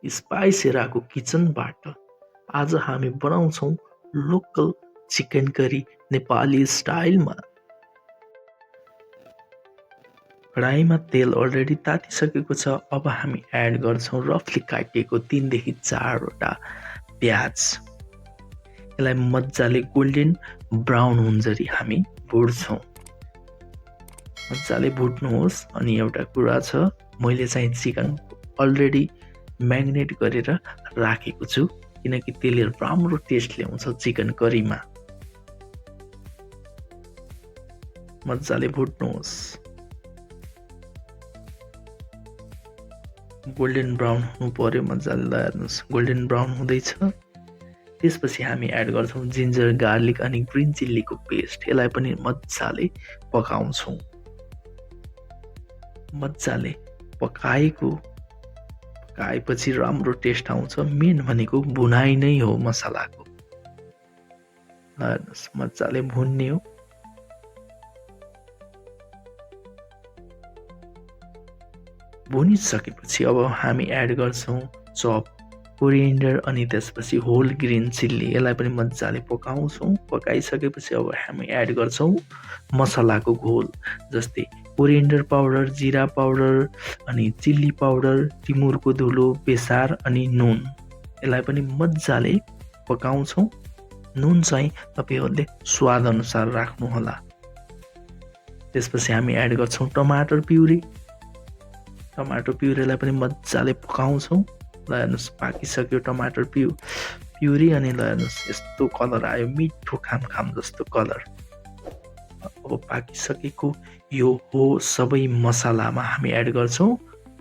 स्पाइसेराको किचनबाट आज हामी बनाउँछौँ लोकल चिकन करी नेपाली स्टाइलमा। कडाईमा तेल अलरेडी तातिसकेको छ। अब हामी एड गर्छौँ रफली काटिएको 3 देखि 4वटा प्याज। यसलाई मजाले गोल्डन ब्राउन हुन्जरी हामी भुट्छौँ। मजाले भुट्नुहोस्। अनि एउटा कुरा छ, मैले चाहिँ चिकन अलरेडी म्यारिनेट गरेर राखेको छु, किनकि त्यसले राम्रो टेस्ट ल्याउँछ चिकन करीमा। मजाले भुट्नुहोस्। गोल्डन ब्राउन हुनु पर्यो। मजाले हेर्नुहोस् गोल्डन ब्राउन हुँदैछ। त्यसपछि हामी एड गर्छौँ जिन्जर गार्लिक अनि ग्रिन चिल्लीको पेस्ट। यसलाई पनि मजाले पकाउँछौँ। मजाले पकाएपछि राम्रो टेस्ट आउँछ। मेन भनेको भुनाइ नै हो मसलाको। हेर्नुहोस् मजाले भुन्ने हो। भुनिसकेपछि अब हामी एड गर्छौँ चप कोरिएन्डर अनि त्यसपछि होल ग्रिन चिल्ली। यसलाई पनि मजाले पकाउँछौँ। पकाइसकेपछि अब हामी एड गर्छौँ मसलाको घोल, जस्तै कोरिएन्डर पाउडर, जिरा पाउडर अनि चिल्ली पाउडर, तिमुरको धुलो, बेसार अनि नुन। यसलाई पनि मजाले पकाउँछौँ। नुन चाहिँ तपाईहरूले स्वाद अनुसार राख्नुहोला। त्यसपछि हामी एड गर्छौँ टमाटर प्युरी। टमाटर प्युरीलाई पनि मजाले पकाउँछौँ। ल हेर्नुहोस् पाकिसक्यो टमाटर प्युरी। अनि ल हेर्नुहोस् यस्तो कलर आयो, मिठो खाम जस्तो कलर। अब पाकिसकेको यो हो सबै मसलामा हामी एड गर्छौँ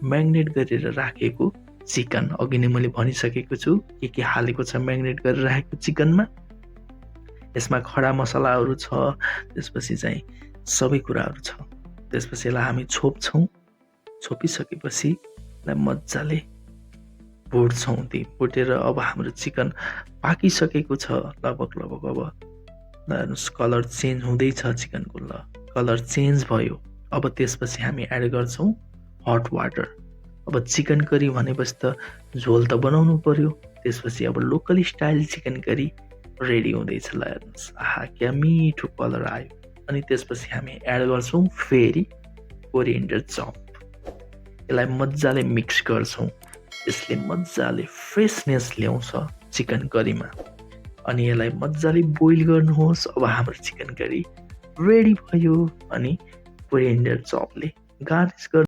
म्यारिनेट गरेर राखेको चिकन। अघि नै मैले भनिसकेको छु के हालेको छ म्यारिनेट गरेर राखेको चिकनमा। यसमा खडा मसलाहरू छ, त्यसपछि चाहिँ सबै कुराहरू छ। त्यसपछि यसलाई हामी छोप्छौँ। छोपिसकेपछि यसलाई मजाले भुट्छौँ। भुटेर अब हाम्रो चिकन पाकिसकेको छ लगभग। अब हेर्नुहोस् कलर चेन्ज हुँदैछ चिकनको। ल कलर चेन्ज भयो। अब त्यसपछि हामी एड गर्छौँ हट वाटर। अब चिकन करी भनेपछि त झोल त बनाउनु पर्यो। त्यसपछि अब local style chicken curry ready हुँदैछ। ल हेर्नुहोस् आहा क्या मिठो कलर आयो। अनि त्यसपछि हामी एड गर्छौँ फेरि कोरिएन्डर चप। यसलाई मजाले मिक्स गर्छौँ। यसले मजाले फ्रेसनेस ल्याउँछ चिकन करीमा। अनि यसलाई मजाले बोइल गर्नुहोस्। अब हाम्रो चिकन करी रेडी भयो। अनि कोरिएन्डर चपले गार्निस